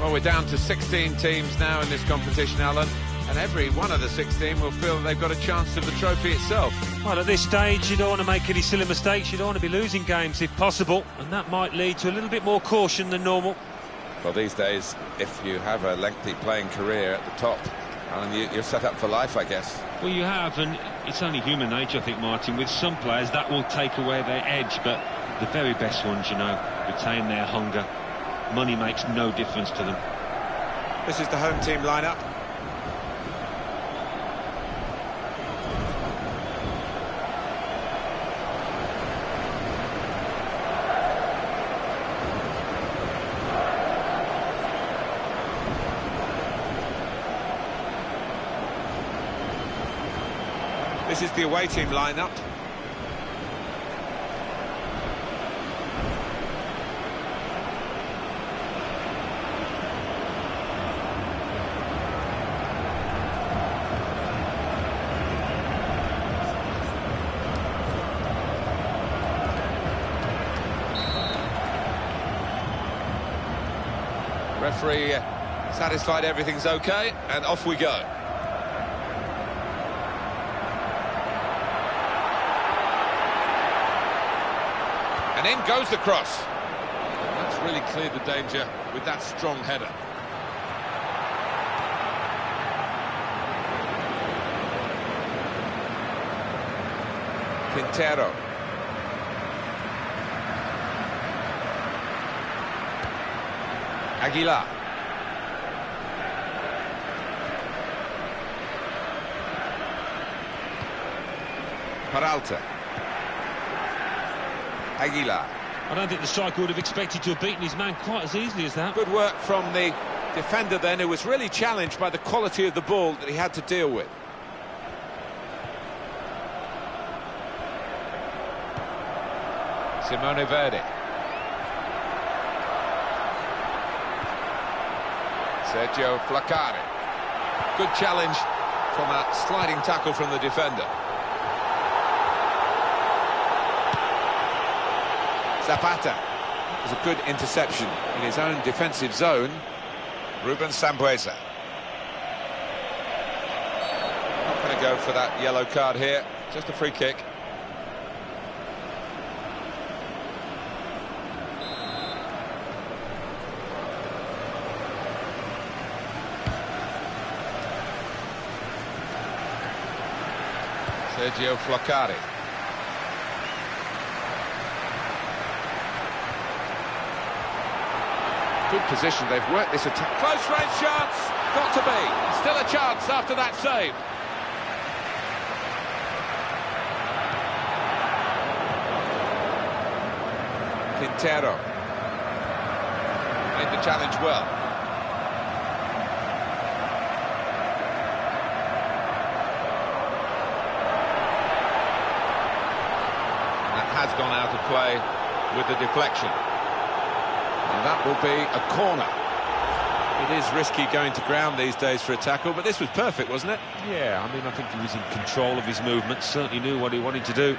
Well, we're down to 16 teams now in this competition, Alan, and every one of the 16 will feel that they've got a chance of the trophy itself. Well, at this stage, you don't want to make any silly mistakes. You don't want to be losing games if possible, and that might lead to a little bit more caution than normal. Well, these days, if you have a lengthy playing career at the top, Alan, you're set up for life, I guess. Well, you have, and it's only human nature, I think, Martin. With some players, that will take away their edge, but the very best ones, you know, retain their hunger. Money makes no difference to them. This is the home team lineup. This is the away team lineup. Referee satisfied everything's okay, and off we go. And in goes the cross. That's really cleared the danger with that strong header. Quintero. Aguilar. Peralta. Aguilar. I don't think the striker would have expected to have beaten his man quite as easily as that. Good work from the defender then, who was really challenged by the quality of the ball that he had to deal with. Simone Verdi. Sergio Flacari. Good challenge from a sliding tackle from the defender. Zapata. It was a good interception in his own defensive zone. Ruben Sambueza. Not going to go for that yellow card here. Just a free kick. Sergio Flacari. Good position, they've worked this attack. Close range chance, got to be. Still a chance after that save. Quintero. Made the challenge well. Has gone out of play with the deflection, and that will be a corner. It is risky going to ground these days for a tackle, but this was perfect, wasn't it? Yeah, I mean, I think he was in control of his movement, certainly knew what he wanted to do.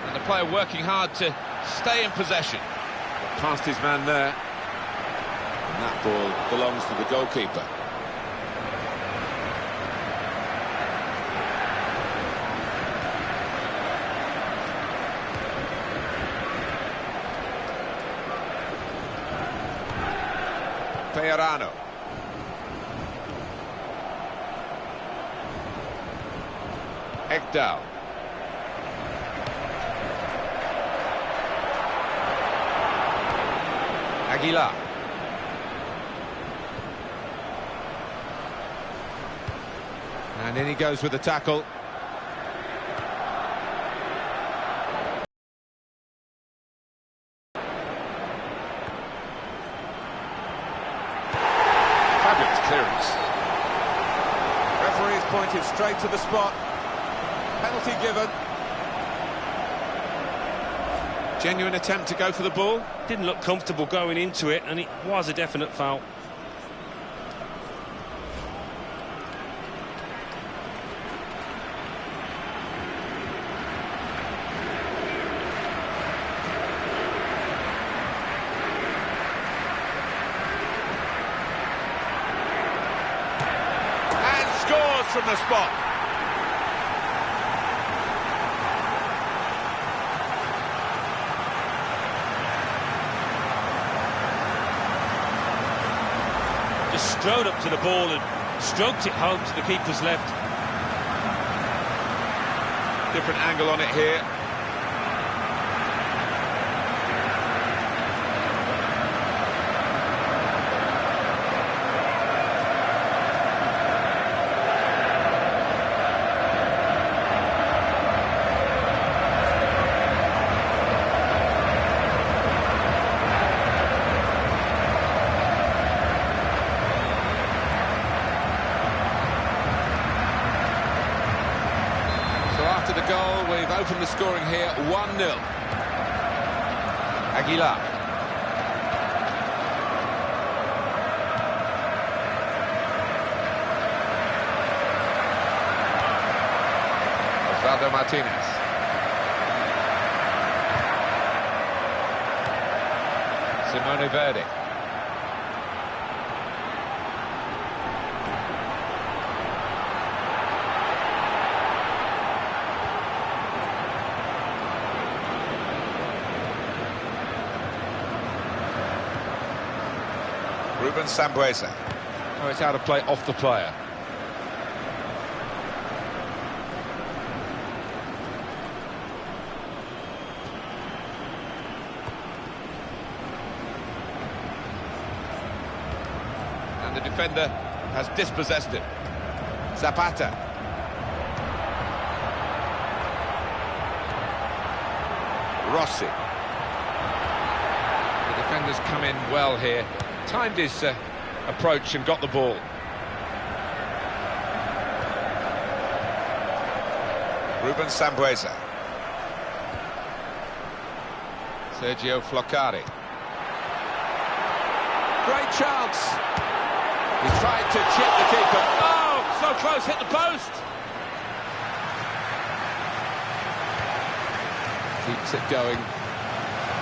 And the player working hard to stay in possession. Past his man there, and that ball belongs to the goalkeeper. Peirano. Ekdal. Aguilar. And in he goes with the tackle. Fabulous clearance. Referee has pointed straight to the spot. Penalty given. Genuine attempt to go for the ball. Didn't look comfortable going into it, and it was a definite foul. from the spot. Just strode up to the ball and stroked it home to the keeper's left. Different angle on it here. After the goal, we've opened the scoring here, 1-0. Aguilar. Osvaldo Martinez. Simone Verdi. Ruben Sambueza. Oh, it's out of play off the player. And the defender has dispossessed him. Zapata. Rossi. The defenders come in well here. Timed his approach and got the ball. Ruben Sambueza. Sergio Floccari. Great chance. He tried to chip the keeper. Oh, so close, hit the post. Keeps it going.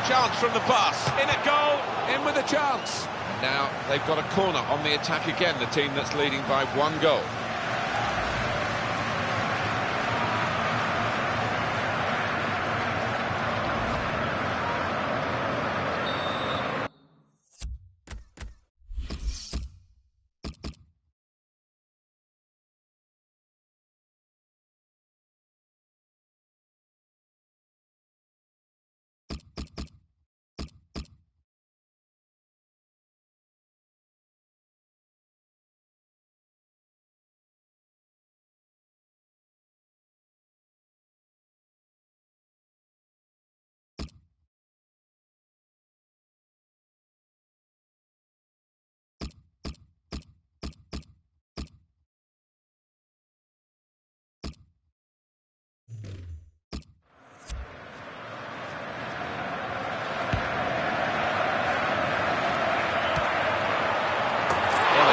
Chance from the pass. In at goal. In with a chance. Now they've got a corner on the attack again, the team that's leading by 1 goal.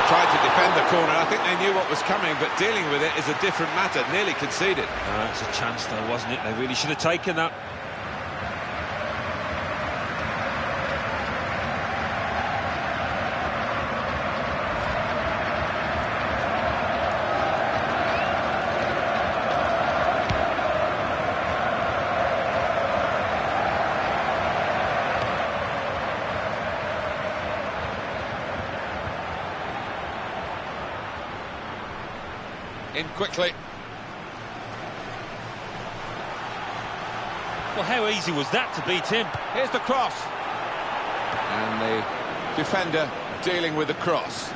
Tried to defend the corner. I think they knew what was coming, but dealing with it is a different matter. Nearly conceded. It's a chance though, wasn't it? They really should have taken that. In quickly. Well, how easy was that to beat him? Here's the cross. And the defender dealing with the cross.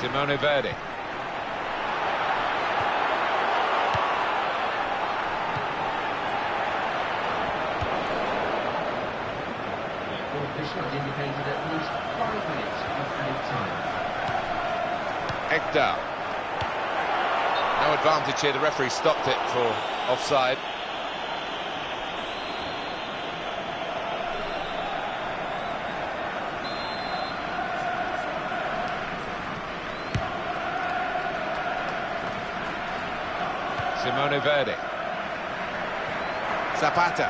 Simone Verdi. Official has indicated at least 5 minutes of added time. Ekdal. No advantage here, the referee stopped it for offside. Simone Verdi. Zapata.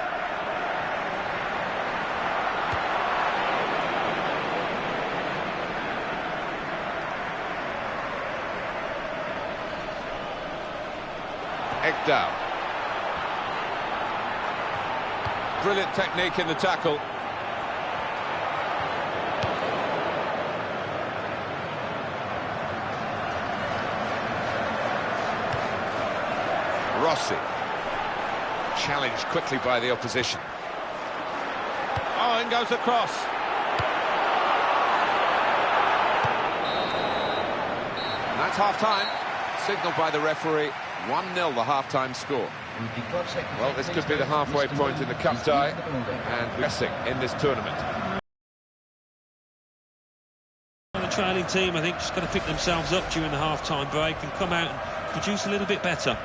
Ekdal. Brilliant technique in the tackle. Rossi. Challenged quickly by the opposition. Oh, in goes the cross. And that's half-time. Signalled by the referee. 1-0 the half-time score. Well, this could be the halfway point in the cup tie, and pressing in this tournament. The trailing team, I think, just got to pick themselves up during the half-time break and come out and produce a little bit better.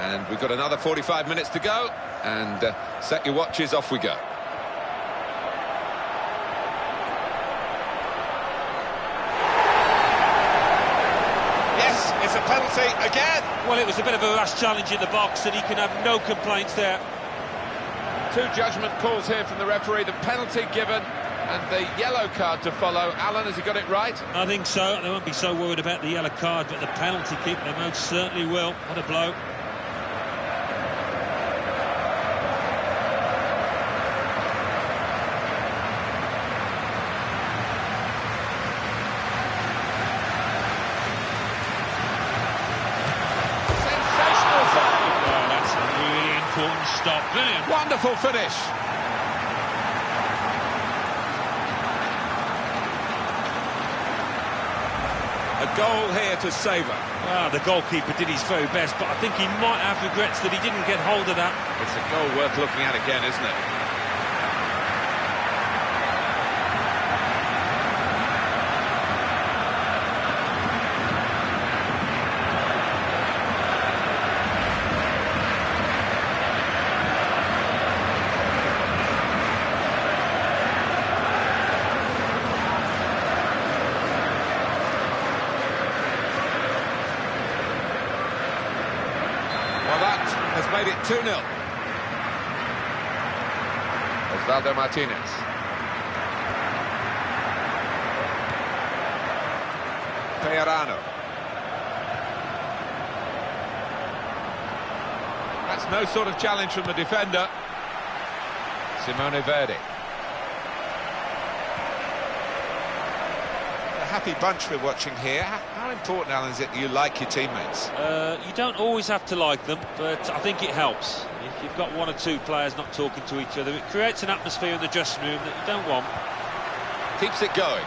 And we've got another 45 minutes to go, and set your watches, off we go. Yes, it's a penalty again. Well, it was a bit of a rash challenge in the box, and he can have no complaints there. Two judgment calls here from the referee, the penalty given and the yellow card to follow. Alan, has he got it right? I think so. They won't be so worried about the yellow card, but the penalty kick, they most certainly will. What a blow. Stop. Brilliant. Wonderful finish. A goal here to savour. Well, the goalkeeper did his very best, but I think he might have regrets that he didn't get hold of that. It's a goal worth looking at again, isn't it? Well, that has made it 2-0. Osvaldo Martinez. Peirano. That's no sort of challenge from the defender. Simone Verdi. A happy bunch we're watching here. How important, Alan, is it that you like your teammates? You don't always have to like them, but I think it helps. If you've got one or two players not talking to each other, it creates an atmosphere in the dressing room that you don't want. Keeps it going.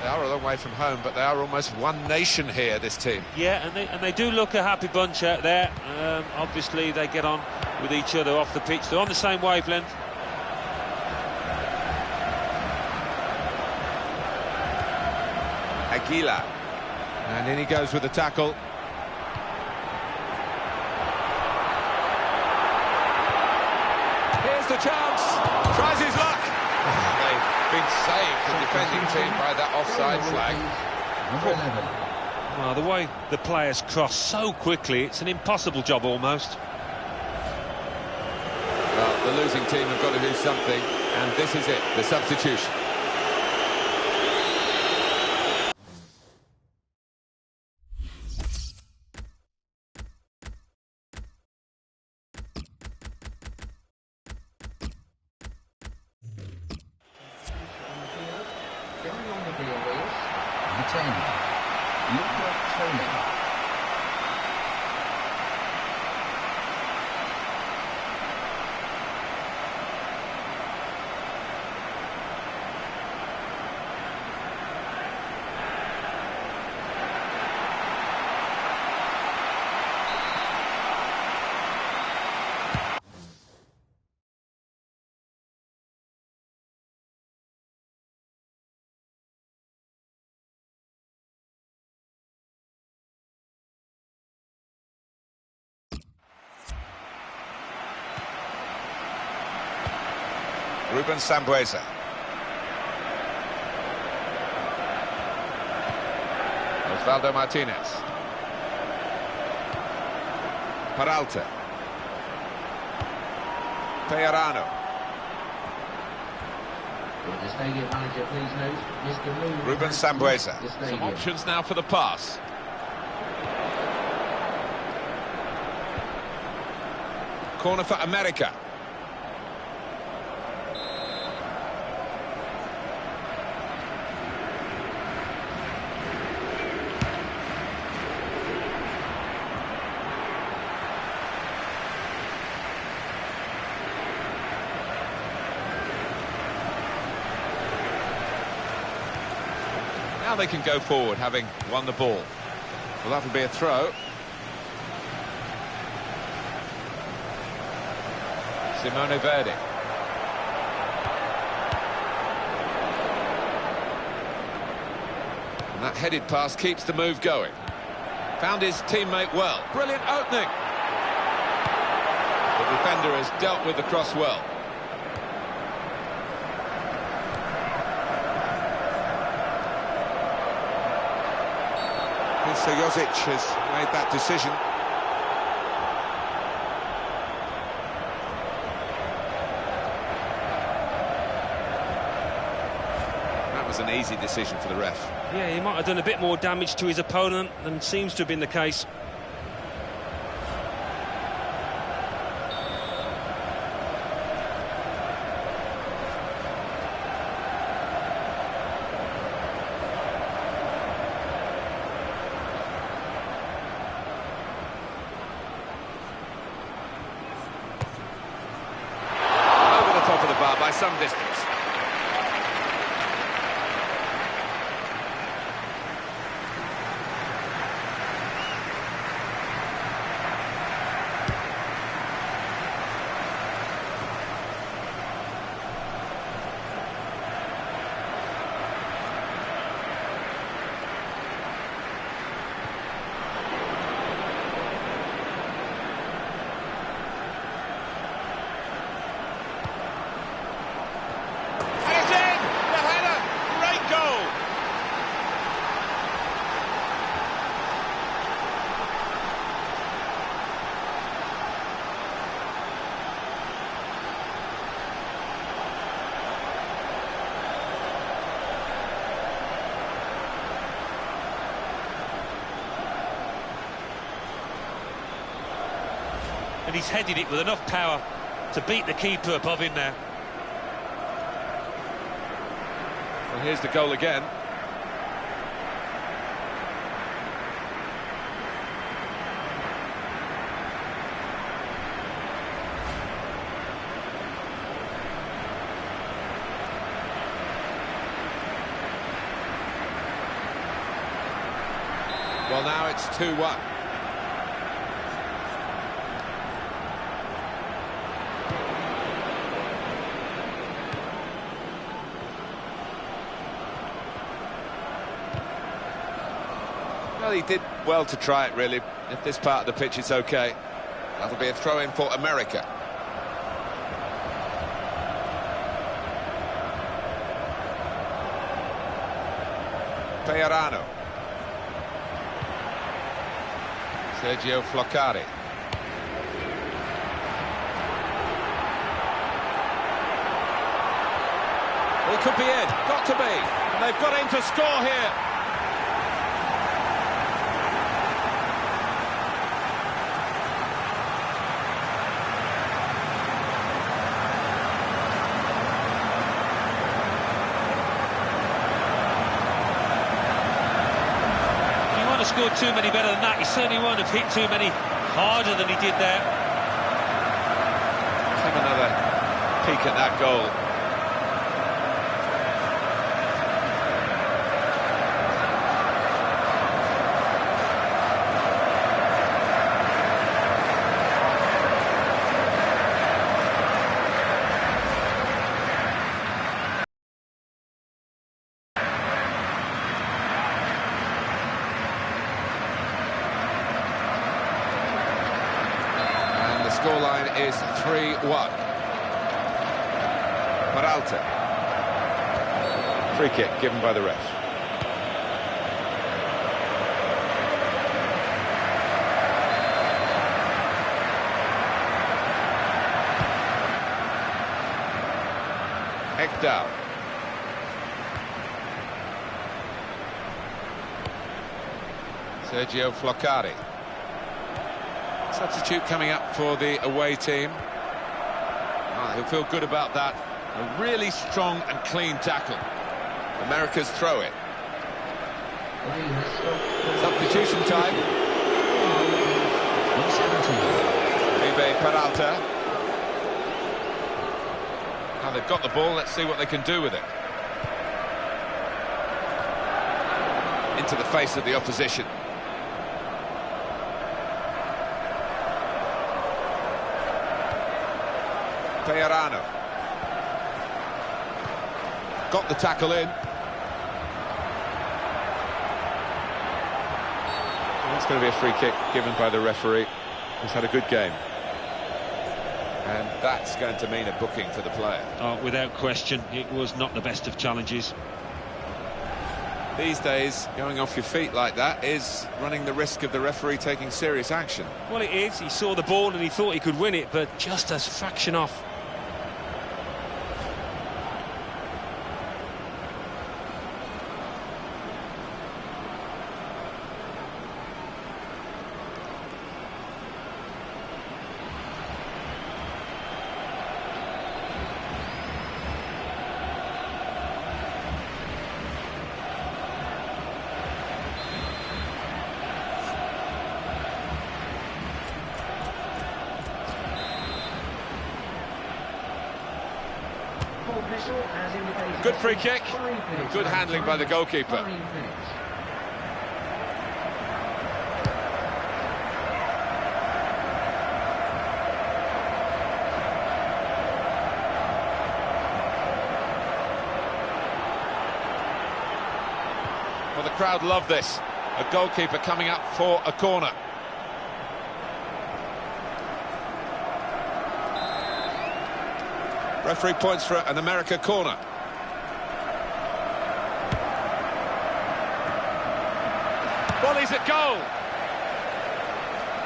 They are a long way from home, but they are almost one nation here, this team. Yeah, and they do look a happy bunch out there. Obviously, they get on with each other off the pitch. They're on the same wavelength. Aguila. And in he goes with the tackle. Here's the chance. Tries his luck. They've been saved, the defending team, by that offside flag. Number 11. Well, the way the players cross so quickly, it's an impossible job almost. Well, the losing team have got to do something, and this is it, the substitution. Going on with the wheels. Number 10. Luca Tony. Ruben Sambueza. Osvaldo Martinez. Peralta. Peirano. Will the stadium manager please note, Mr. Moon Ruben has Sambueza. left the Some stadium. options now for the pass. Corner for America. Now they can go forward, having won the ball. Well, that'll be a throw. Simone Verdi. And that headed pass keeps the move going. Found his teammate well. Brilliant opening. The defender has dealt with the cross well. So Jozic has made that decision. That was an easy decision for the ref. Yeah, he might have done a bit more damage to his opponent than seems to have been the case. By some distance. And he's headed it with enough power to beat the keeper above him now. Well, here's the goal again. Well, now it's 2-1. Well, he did well to try it, really. If this part of the pitch is okay. That'll be a throw-in for America. Peirano. Sergio Floccari. It could be it, got to be. And they've got in to score here. He won't have scored too many better than that. He certainly won't have hit too many harder than he did there. Let's have another peek at that goal. Scoreline is 3-1. Peralta. Free kick given by the ref. Ekdal. Sergio Floccari. Substitute coming up for the away team. Oh, he'll feel good about that. A really strong and clean tackle. America's throw it. Substitution time. Uribe Peralta. Now they've got the ball, let's see what they can do with it. Into the face of the opposition. Peirano. Got the tackle in. That's going to be a free kick given by the referee. He's had a good game. And that's going to mean a booking for the player. Oh, without question, it was not the best of challenges. These days, going off your feet like that is running the risk of the referee taking serious action. Well, it is. He saw the ball and he thought he could win it, but just a fraction off. Good free kick, good handling by the goalkeeper. Well, the crowd love this. A goalkeeper coming up for a corner. Referee points for an America corner. Volleys at goal.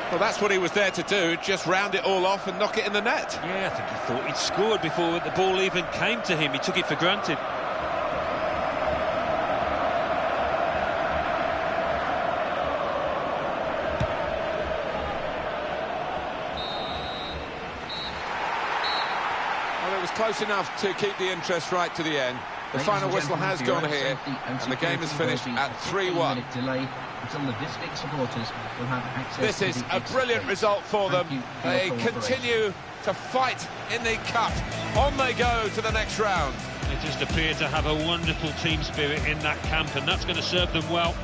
Well, that's what he was there to do, just round it all off and knock it in the net. Yeah, I think he thought he'd scored before the ball even came to him. He took it for granted. Well, it was close enough to keep the interest right to the end. The final whistle has gone here, and the game is finished at 3-1. This is a brilliant result for them. They continue to fight in the cup. On they go to the next round. They just appear to have a wonderful team spirit in that camp, and that's going to serve them well.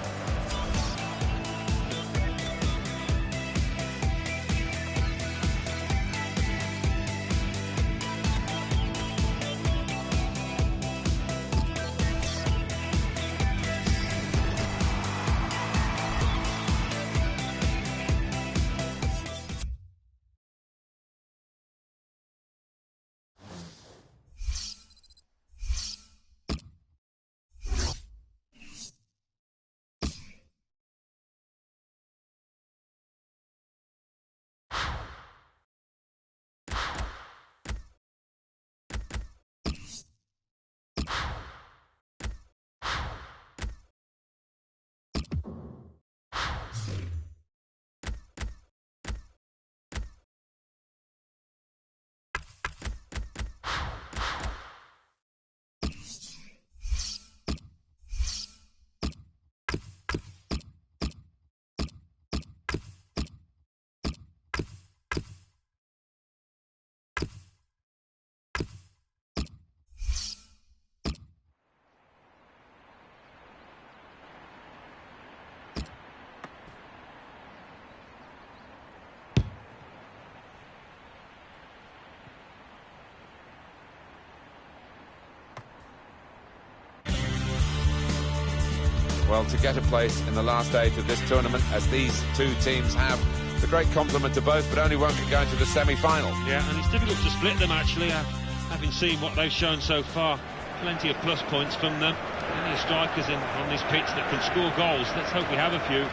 Well, to get a place in the last 8 of this tournament, as these two teams have, it's a great compliment to both, but only one can go into the semi-final. Yeah, and it's difficult to split them, actually, having seen what they've shown so far. Plenty of plus points from them. Plenty of strikers on this pitch that can score goals. Let's hope we have a few.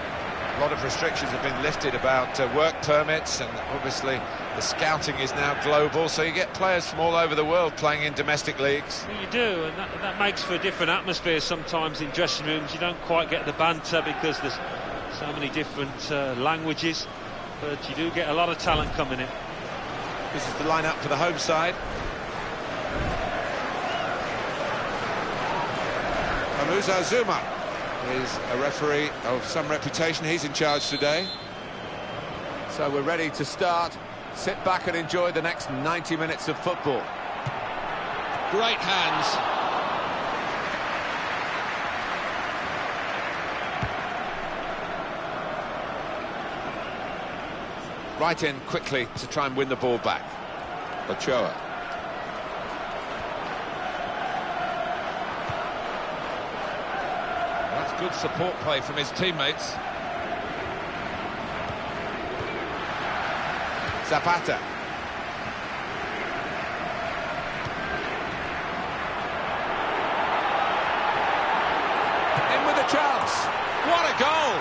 A lot of restrictions have been lifted about work permits, and obviously the scouting is now global, so you get players from all over the world playing in domestic leagues. Well, you do, and that makes for a different atmosphere sometimes in dressing rooms. You don't quite get the banter because there's so many different languages, but you do get a lot of talent coming in. This is the lineup for the home side. Amusa Zuma is a referee of some reputation. He's in charge today. So we're ready to start. Sit back and enjoy the next 90 minutes of football. Great hands. Right in quickly to try and win the ball back. Ochoa. That's good support play from his teammates. Zapata. In with a chance. What a goal!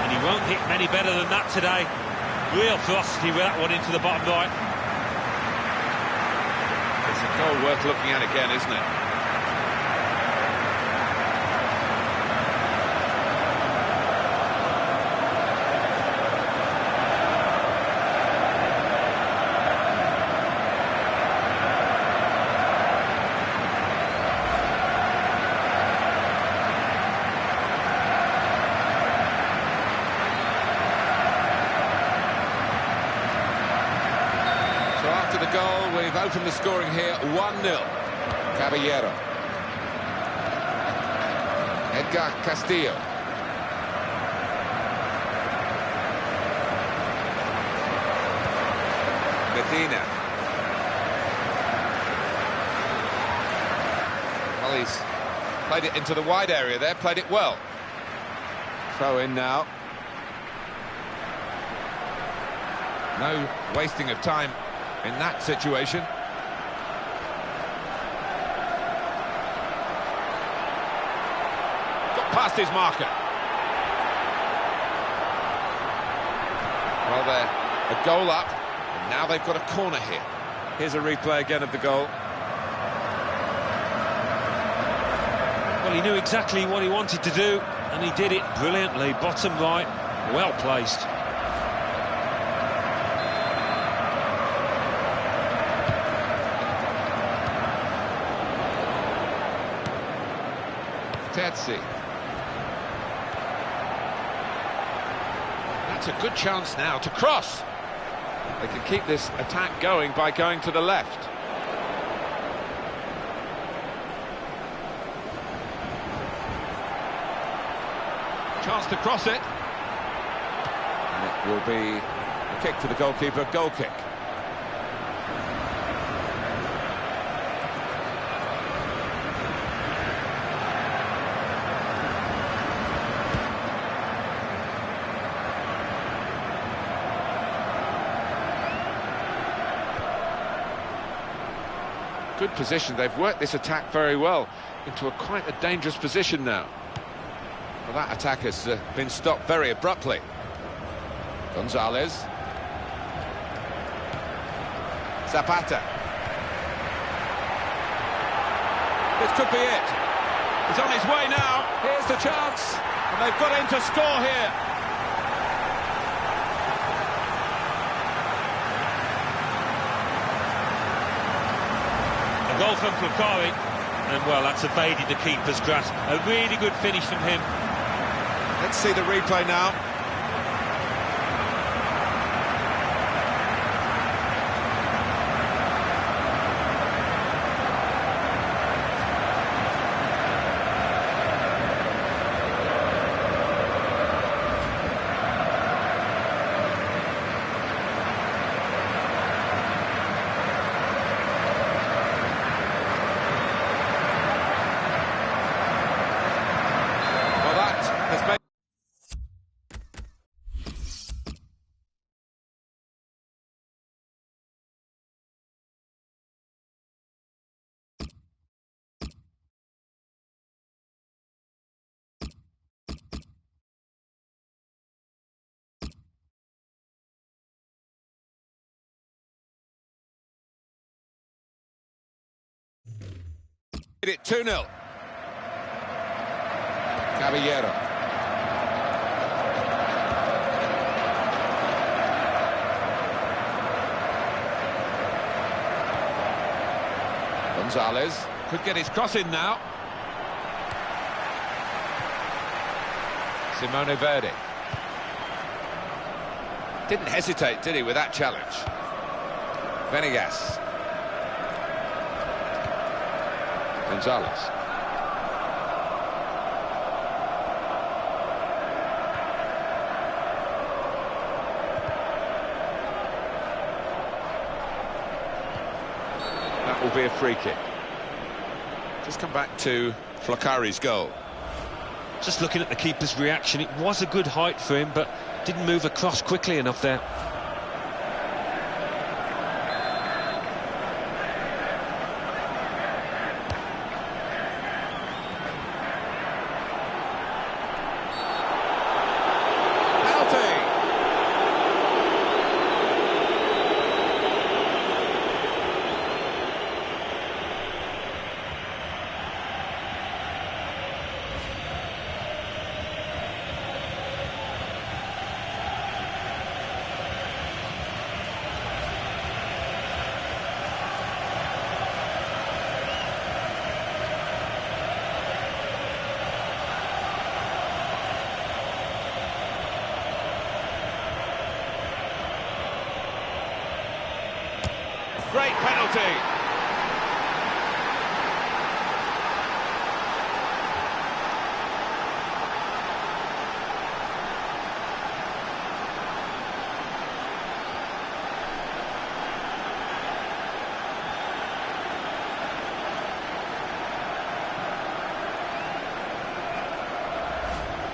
And he won't hit many better than that today. Real ferocity with that one into the bottom right. It's a goal worth looking at again, isn't it? The goal, we've opened the scoring here 1-0. Caballero. Edgar Castillo. Medina. Well, he's played it into the wide area there, played it well. Throw in now. No wasting of time in that situation. Got past his marker. Well, they're a goal up, and now they've got a corner here. Here's a replay again of the goal. Well, he knew exactly what he wanted to do, and he did it brilliantly. Bottom right, well placed. Tetsi. That's a good chance now to cross. They can keep this attack going by going to the left. Chance to cross it. And it will be a kick for the goalkeeper, goal kick. Good position. They've worked this attack very well into quite a dangerous position now. Well, that attack has been stopped very abruptly. Gonzalez. Zapata. This could be it. He's on his way now. Here's the chance. And they've got him to score here. Goal from Flukari, and well, that's evaded the keeper's grasp. A really good finish from him. Let's see the replay now. It 2-0. Caballero. Gonzalez could get his cross in now. Simone Verdi. Didn't hesitate, did he, with that challenge? Venegas. Gonzalez. That will be a free kick. Just come back to Flocari's goal. Just looking at the keeper's reaction, it was a good height for him, but didn't move across quickly enough there. Great penalty.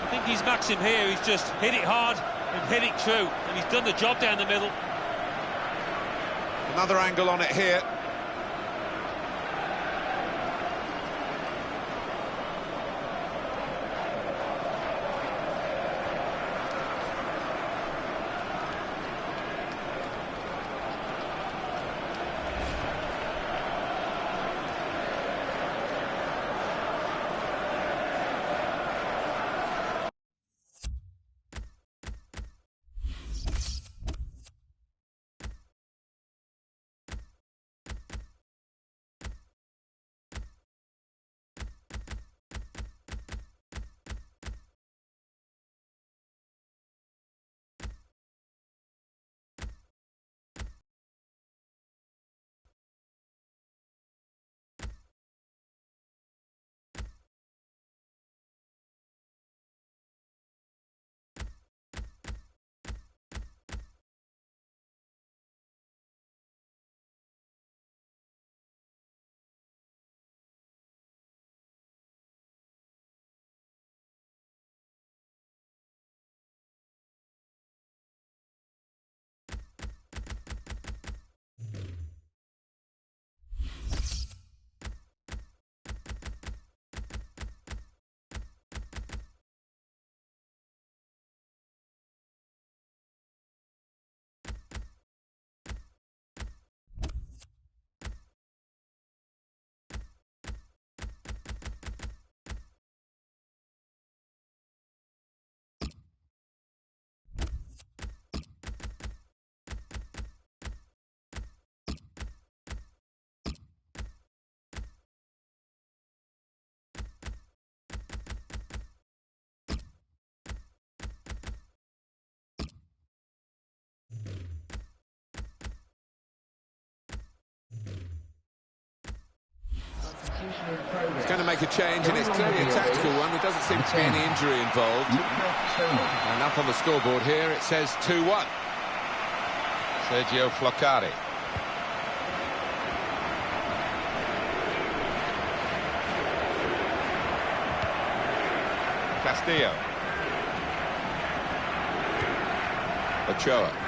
I think he's Maxim here. He's just hit it hard and hit it true, and he's done the job down the middle. Another angle on it here. He's going to make a change, and it's clearly a tactical one. There doesn't seem to be any injury involved. And up on the scoreboard here, it says 2-1. Sergio Flocari. Castillo. Ochoa.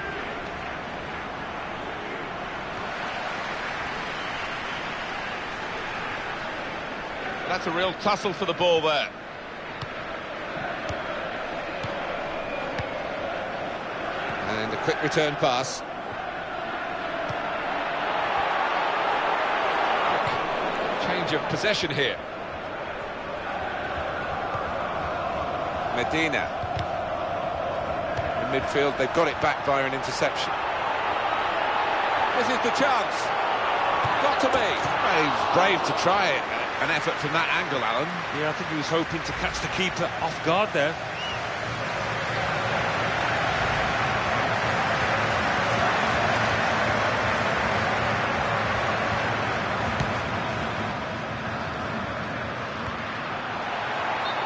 That's a real tussle for the ball there. And a quick return pass. Change advantage of possession here. Medina. In midfield, they've got it back via an interception. This is the chance. Got to be. Well, he was brave to try an effort from that angle, Alan. Yeah, I think he was hoping to catch the keeper off guard there.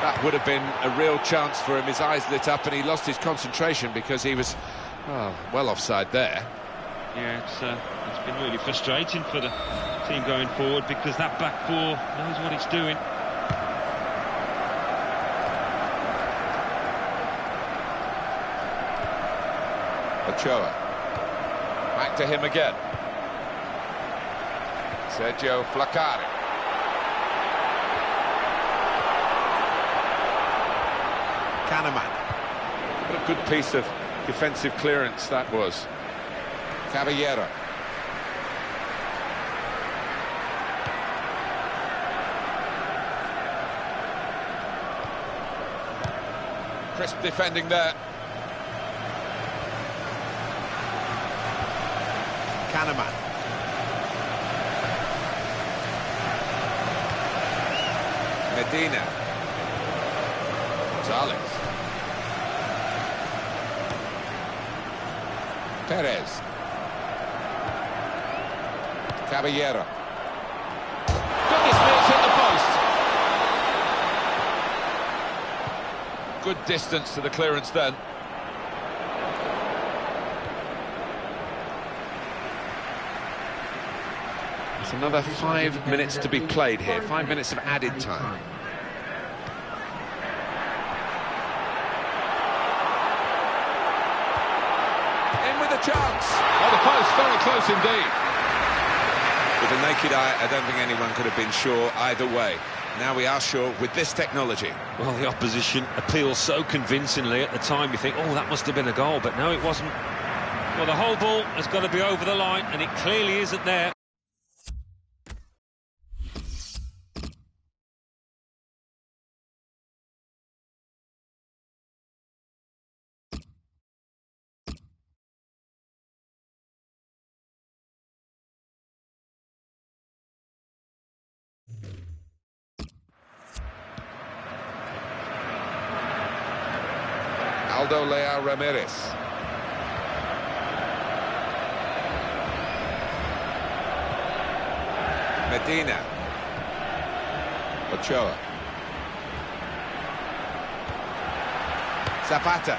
That would have been a real chance for him. His eyes lit up and he lost his concentration because he was, well offside there. Yeah, it's been really frustrating for the team going forward because that back four knows what it's doing. Ochoa. Back to him again. Sergio Flacari. Kahneman. What a good piece of defensive clearance that was. Caballero. Crisp defending there. Kahneman. Medina. Gonzalez. Perez. Caballero. Goodness me, it's hit the post. Good distance to the clearance then. It's another 5 minutes to be played here. 5 minutes of added time. In with a chance. Oh, the post, very close indeed. With the naked eye, I don't think anyone could have been sure either way. Now we are sure with this technology. Well, the opposition appeals so convincingly at the time. You think, oh, that must have been a goal, but no, it wasn't. Well, the whole ball has got to be over the line, and it clearly isn't there. Aldo Leao Ramirez. Medina. Ochoa. Zapata.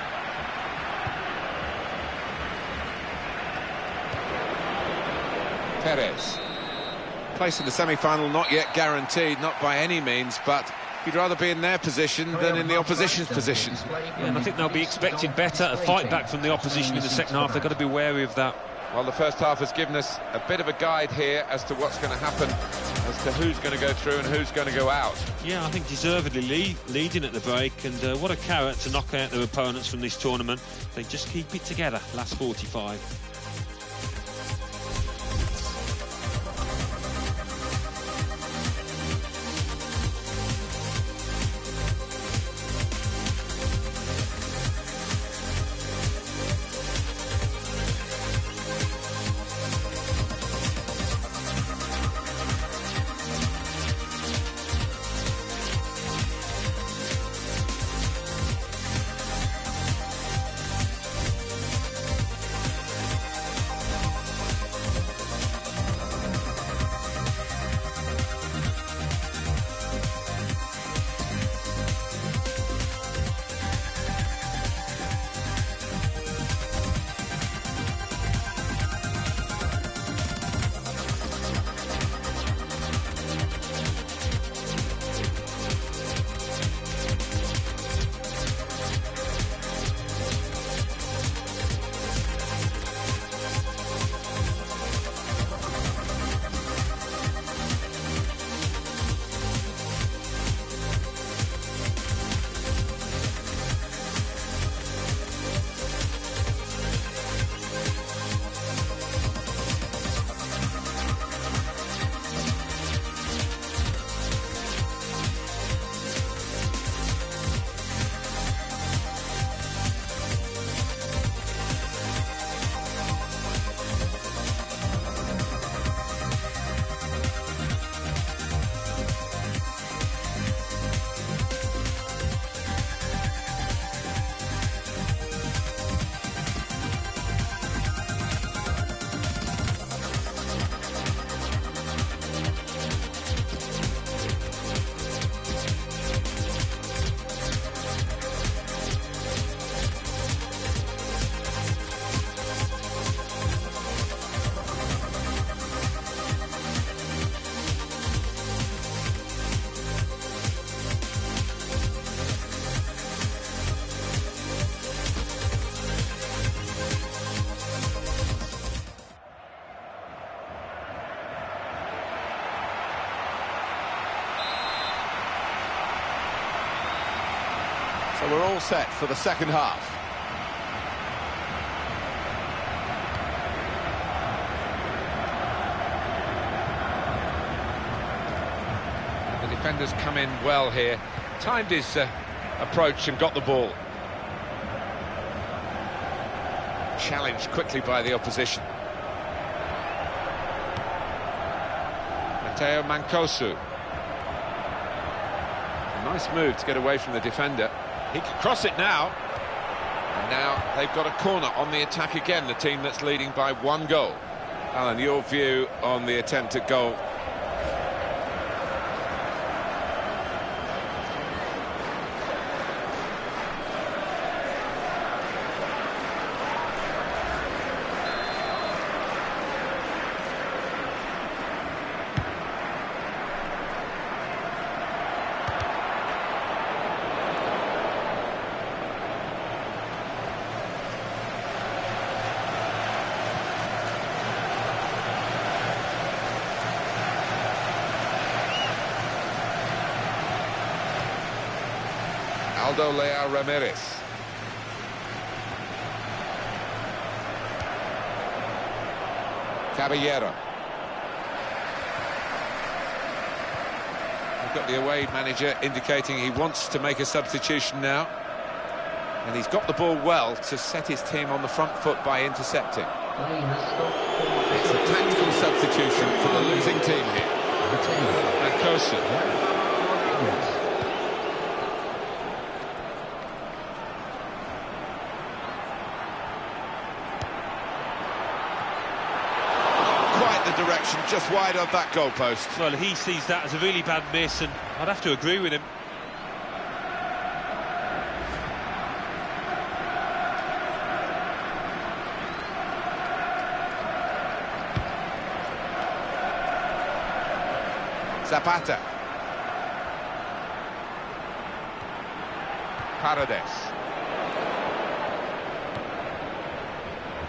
Perez. Place in the semi-final not yet guaranteed, not by any means, but you'd rather be in their position than in the opposition's position. Yeah, and I think they'll be expecting better, a fight back from the opposition in the second half. They've got to be wary of that. Well, the first half has given us a bit of a guide here as to what's going to happen, as to who's going to go through and who's going to go out. Yeah, I think deservedly leading at the break, and what a carrot to knock out their opponents from this tournament. They just keep it together, last 45. So we're all set for the second half. The defenders come in well here. Timed his approach and got the ball. Challenged quickly by the opposition. Matteo Mancosu. A nice move to get away from the defender. He can cross it now. And now they've got a corner on the attack again, the team that's leading by 1 goal. Alan, your view on the attempt at goal? Aldo Leao Ramirez. Caballero. We've got the away manager indicating he wants to make a substitution now. And he's got the ball well to set his team on the front foot by intercepting. It's a tactical substitution for the losing team here. Mancosu. Direction just wide of that goalpost. Well, he sees that as a really bad miss, and I'd have to agree with him. Zapata. Paredes.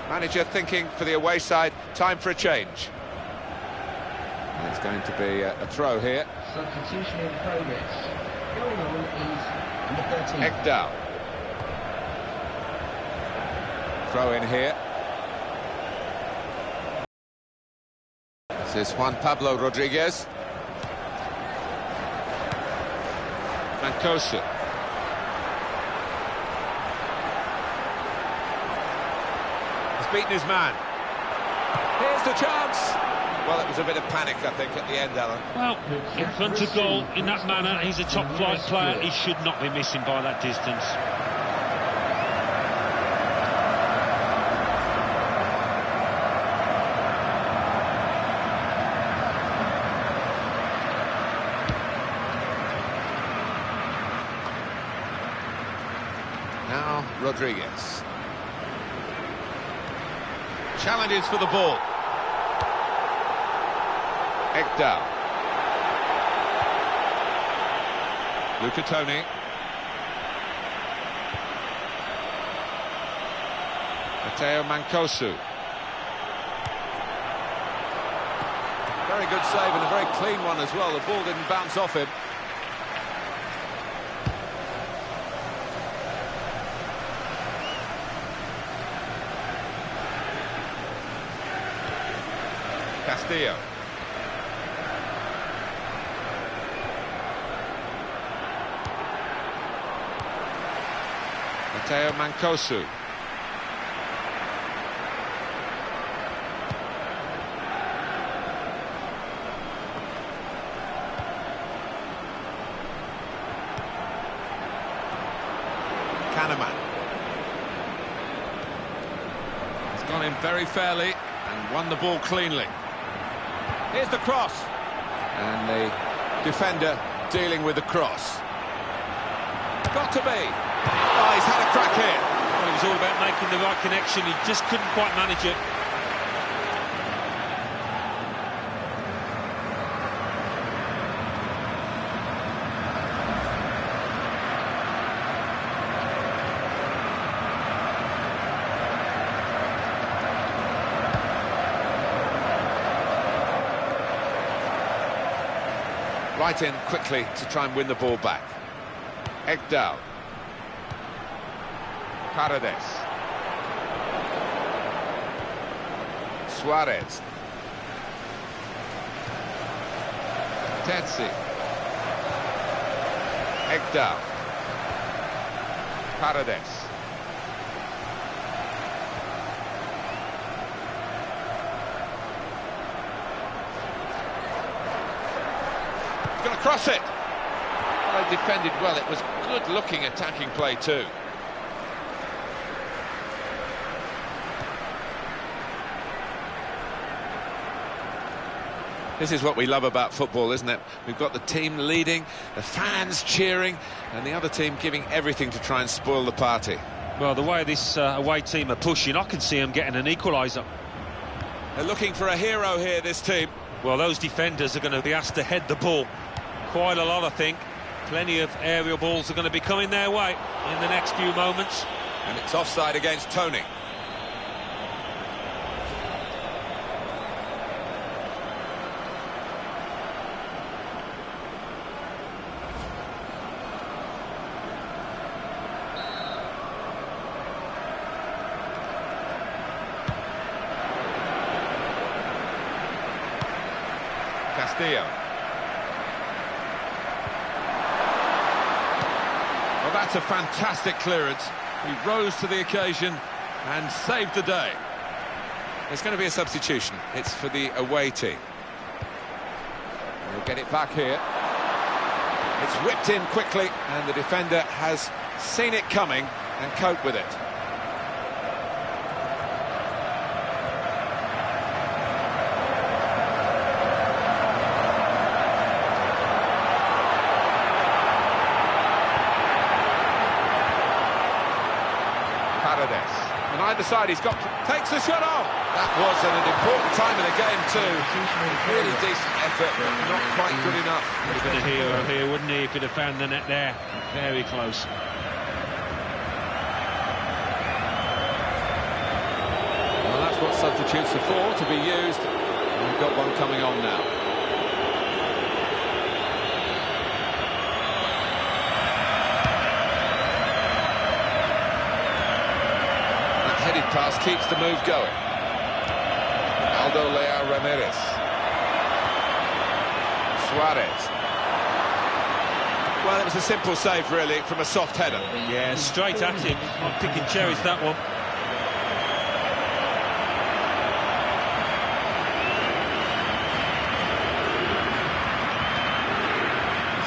Manager thinking for the away side, time for a change. And it's going to be a throw here. Substitution in progress. Going on is number 13. Ekdal. Throw in here. This is Juan Pablo Rodriguez. Mancosu. He's beaten his man. Here's the chance. Well, it was a bit of panic, I think, at the end, Alan. Well, in front of goal, in that manner, he's a top-flight player. He should not be missing by that distance. Now, Rodriguez. Challenges for the ball. Ekdal. Luca Toni. Matteo Mancosu. Very good save and a very clean one as well. The ball didn't bounce off him. Castillo. Matteo Mancosu. Kahneman. He's gone in very fairly and won the ball cleanly. Here's the cross. And the defender dealing with the cross. Got to be. Oh, he's had a crack here. Well, it was all about making the right connection. He just couldn't quite manage it. Right in quickly to try and win the ball back. Ekdal. Paredes. Suarez. Tetsi. Hector. Paredes. He's going to cross it. Well, they defended well. It was good-looking attacking play too. This is what we love about football, isn't it? We've got the team leading, the fans cheering, and the other team giving everything to try and spoil the party. Well, the way this away team are pushing, I can see them getting an equaliser. They're looking for a hero here, this team. Well, those defenders are going to be asked to head the ball quite a lot, I think. Plenty of aerial balls are going to be coming their way in the next few moments. And it's offside against Tony. Castillo. Well, that's a fantastic clearance. He rose to the occasion and saved the day. There's going to be a substitution. It's for the away team. He'll get it back here. It's whipped in quickly, and the defender has seen it coming and coped with it. Paredes. On either side, takes the shot off. That was at an important time in the game too. Really decent effort, but not quite good enough. Would have been a hero here, wouldn't he, if he'd have found the net there? Very close. Well, that's what substitutes are for, to be used. And we've got one coming on now. Headed pass keeps the move going. Aldo Leao Ramirez. Suarez. Well, it was a simple save, really, from a soft header. Yeah, straight at him. Not picking cherries, that one.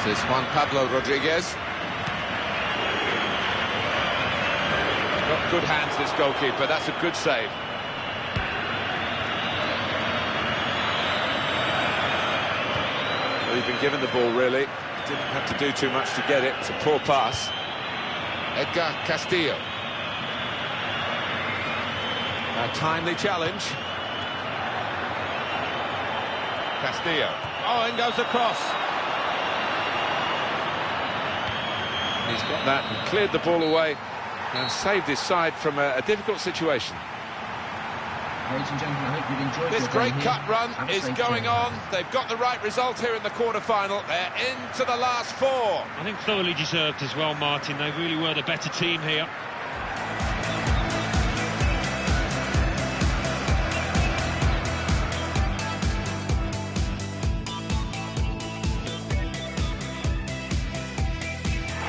This is Juan Pablo Rodriguez. Got good hands, this goalkeeper. That's a good save. Well, he's been given the ball, really. Didn't have to do too much to get it. It's a poor pass. Edgar Castillo. A timely challenge. Castillo. Oh, in goes the cross. He's got that and cleared the ball away and saved his side from a difficult situation. Ladies and gentlemen, I hope you've enjoyed This your great game cut here. run Have a is safe going journey. on. They've got the right result here in the quarter-final. They're into the last four. I think thoroughly deserved as well, Martin. They really were the better team here.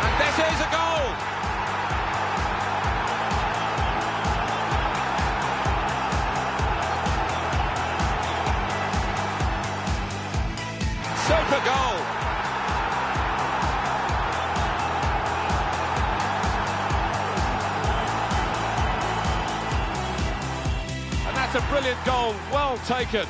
And this is a goal. Super goal. And that's a brilliant goal, well taken.